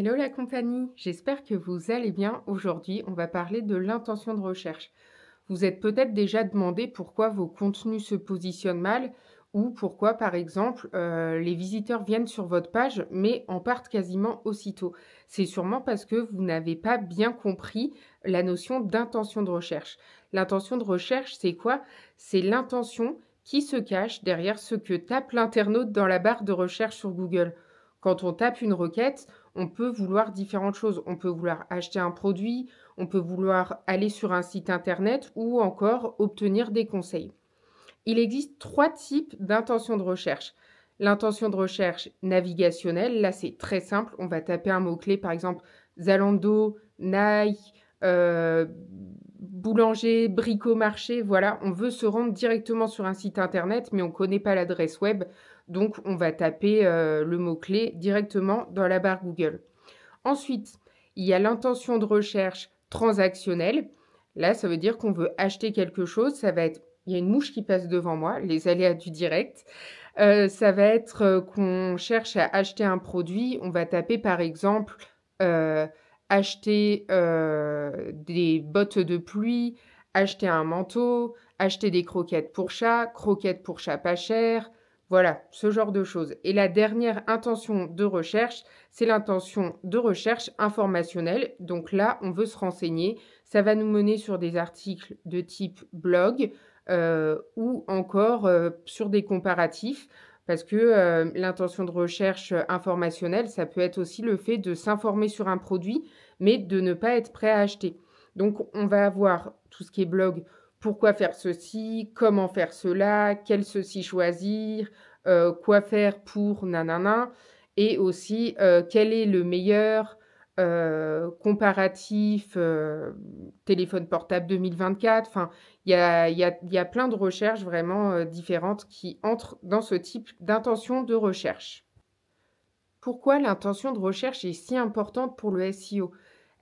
Hello la compagnie, j'espère que vous allez bien. Aujourd'hui, on va parler de l'intention de recherche. Vous êtes peut-être déjà demandé pourquoi vos contenus se positionnent mal ou pourquoi, par exemple, les visiteurs viennent sur votre page mais en partent quasiment aussitôt. C'est sûrement parce que vous n'avez pas bien compris la notion d'intention de recherche. L'intention de recherche, c'est quoi? C'est l'intention qui se cache derrière ce que tape l'internaute dans la barre de recherche sur Google. Quand on tape une requête, on peut vouloir différentes choses. On peut vouloir acheter un produit, on peut vouloir aller sur un site internet ou encore obtenir des conseils. Il existe 3 types d'intentions de recherche. L'intention de recherche navigationnelle, là c'est très simple, on va taper un mot-clé par exemple Zalando, Nike, boulanger, bricomarché, voilà, on veut se rendre directement sur un site internet mais on ne connaît pas l'adresse web, donc on va taper le mot-clé directement dans la barre Google. Ensuite, il y a l'intention de recherche transactionnelle. Là, ça veut dire qu'on veut acheter quelque chose. Ça va être, il y a une mouche qui passe devant moi, les aléas du direct. Ça va être qu'on cherche à acheter un produit. On va taper par exemple acheter des bottes de pluie, acheter un manteau, acheter des croquettes pour chat pas cher. Voilà, ce genre de choses. Et la dernière intention de recherche, c'est l'intention de recherche informationnelle. Donc là, on veut se renseigner. Ça va nous mener sur des articles de type blog ou encore sur des comparatifs. Parce que l'intention de recherche informationnelle, ça peut être aussi le fait de s'informer sur un produit, mais de ne pas être prêt à acheter. Donc, on va avoir tout ce qui est blog, pourquoi faire ceci, comment faire cela, quel ceci choisir, quoi faire pour nanana, et aussi quel est le meilleur comparatif téléphone portable 2024. Enfin, il y a plein de recherches vraiment différentes qui entrent dans ce type d'intention de recherche. Pourquoi l'intention de recherche est si importante pour le SEO?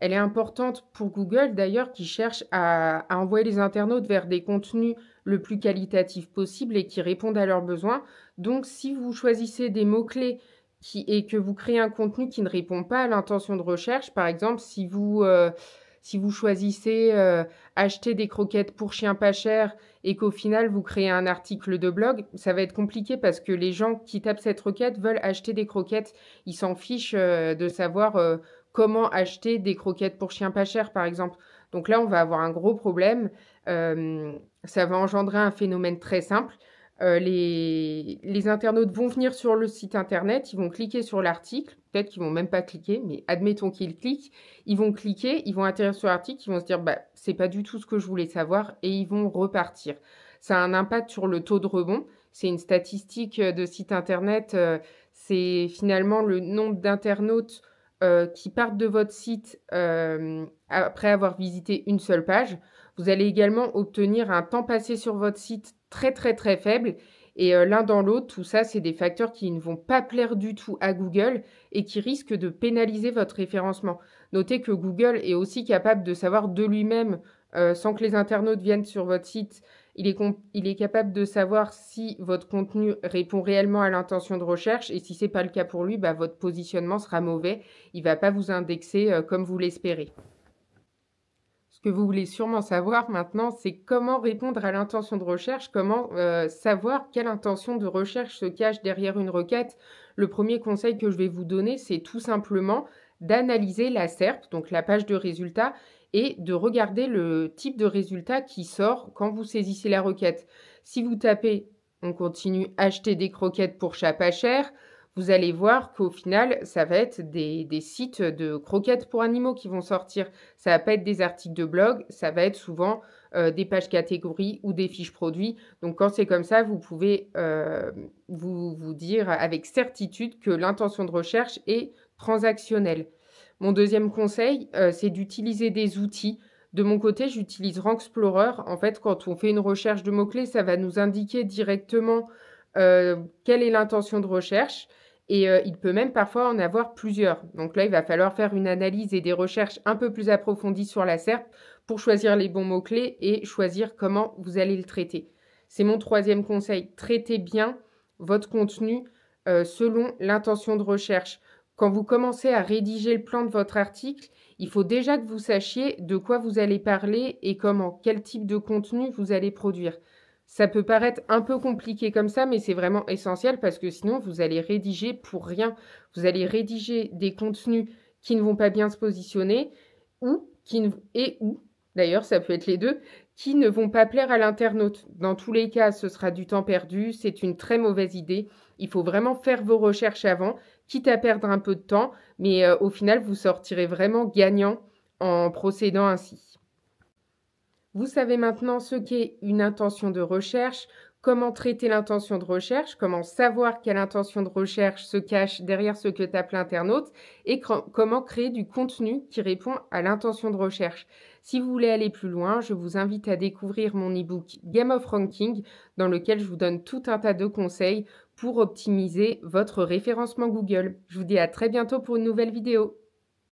Elle est importante pour Google d'ailleurs qui cherche à envoyer les internautes vers des contenus le plus qualitatifs possible et qui répondent à leurs besoins. Donc si vous choisissez des mots-clés et que vous créez un contenu qui ne répond pas à l'intention de recherche, par exemple si vous choisissez acheter des croquettes pour chien pas cher et qu'au final vous créez un article de blog, ça va être compliqué parce que les gens qui tapent cette requête veulent acheter des croquettes. Ils s'en fichent de savoir comment acheter des croquettes pour chien pas cher, par exemple. Donc là, on va avoir un gros problème. Ça va engendrer un phénomène très simple. Les internautes vont venir sur le site internet, ils vont cliquer sur l'article, peut-être qu'ils vont même pas cliquer, mais admettons qu'ils cliquent, ils vont cliquer, ils vont atterrir sur l'article, ils vont se dire bah c'est pas du tout ce que je voulais savoir et ils vont repartir. Ça a un impact sur le taux de rebond, c'est une statistique de site internet, c'est finalement le nombre d'internautes qui partent de votre site après avoir visité une seule page. Vous allez également obtenir un temps passé sur votre site très très très faible. Et l'un dans l'autre, tout ça, c'est des facteurs qui ne vont pas plaire du tout à Google et qui risquent de pénaliser votre référencement. Notez que Google est aussi capable de savoir de lui-même, sans que les internautes viennent sur votre site, il est capable de savoir si votre contenu répond réellement à l'intention de recherche et si ce n'est pas le cas pour lui, bah, votre positionnement sera mauvais. Il ne va pas vous indexer comme vous l'espérez. Ce que vous voulez sûrement savoir maintenant, c'est comment répondre à l'intention de recherche, comment savoir quelle intention de recherche se cache derrière une requête. Le premier conseil que je vais vous donner, c'est tout simplement d'analyser la SERP, donc la page de résultats, et de regarder le type de résultat qui sort quand vous saisissez la requête. Si vous tapez « on continue acheter des croquettes pour chat pas cher », vous allez voir qu'au final, ça va être des sites de croquettes pour animaux qui vont sortir. Ça va pas être des articles de blog, ça va être souvent des pages catégories ou des fiches produits. Donc quand c'est comme ça, vous pouvez vous dire avec certitude que l'intention de recherche est transactionnelle. Mon deuxième conseil, c'est d'utiliser des outils. De mon côté, j'utilise Rank Explorer. En fait, quand on fait une recherche de mots-clés, ça va nous indiquer directement quelle est l'intention de recherche. Et il peut même parfois en avoir plusieurs. Donc là, il va falloir faire une analyse et des recherches un peu plus approfondies sur la SERP pour choisir les bons mots-clés et choisir comment vous allez le traiter. C'est mon troisième conseil. Traitez bien votre contenu selon l'intention de recherche. Quand vous commencez à rédiger le plan de votre article, il faut déjà que vous sachiez de quoi vous allez parler et comment, quel type de contenu vous allez produire. Ça peut paraître un peu compliqué comme ça, mais c'est vraiment essentiel parce que sinon, vous allez rédiger pour rien. Vous allez rédiger des contenus qui ne vont pas bien se positionner ou, d'ailleurs, ça peut être les deux, qui ne vont pas plaire à l'internaute. Dans tous les cas, ce sera du temps perdu, c'est une très mauvaise idée. Il faut vraiment faire vos recherches avant, quitte à perdre un peu de temps, mais au final, vous sortirez vraiment gagnant en procédant ainsi. Vous savez maintenant ce qu'est une intention de recherche, comment traiter l'intention de recherche, comment savoir quelle intention de recherche se cache derrière ce que tape l'internaute et comment créer du contenu qui répond à l'intention de recherche. Si vous voulez aller plus loin, je vous invite à découvrir mon e-book Game of Ranking dans lequel je vous donne tout un tas de conseils pour optimiser votre référencement Google. Je vous dis à très bientôt pour une nouvelle vidéo.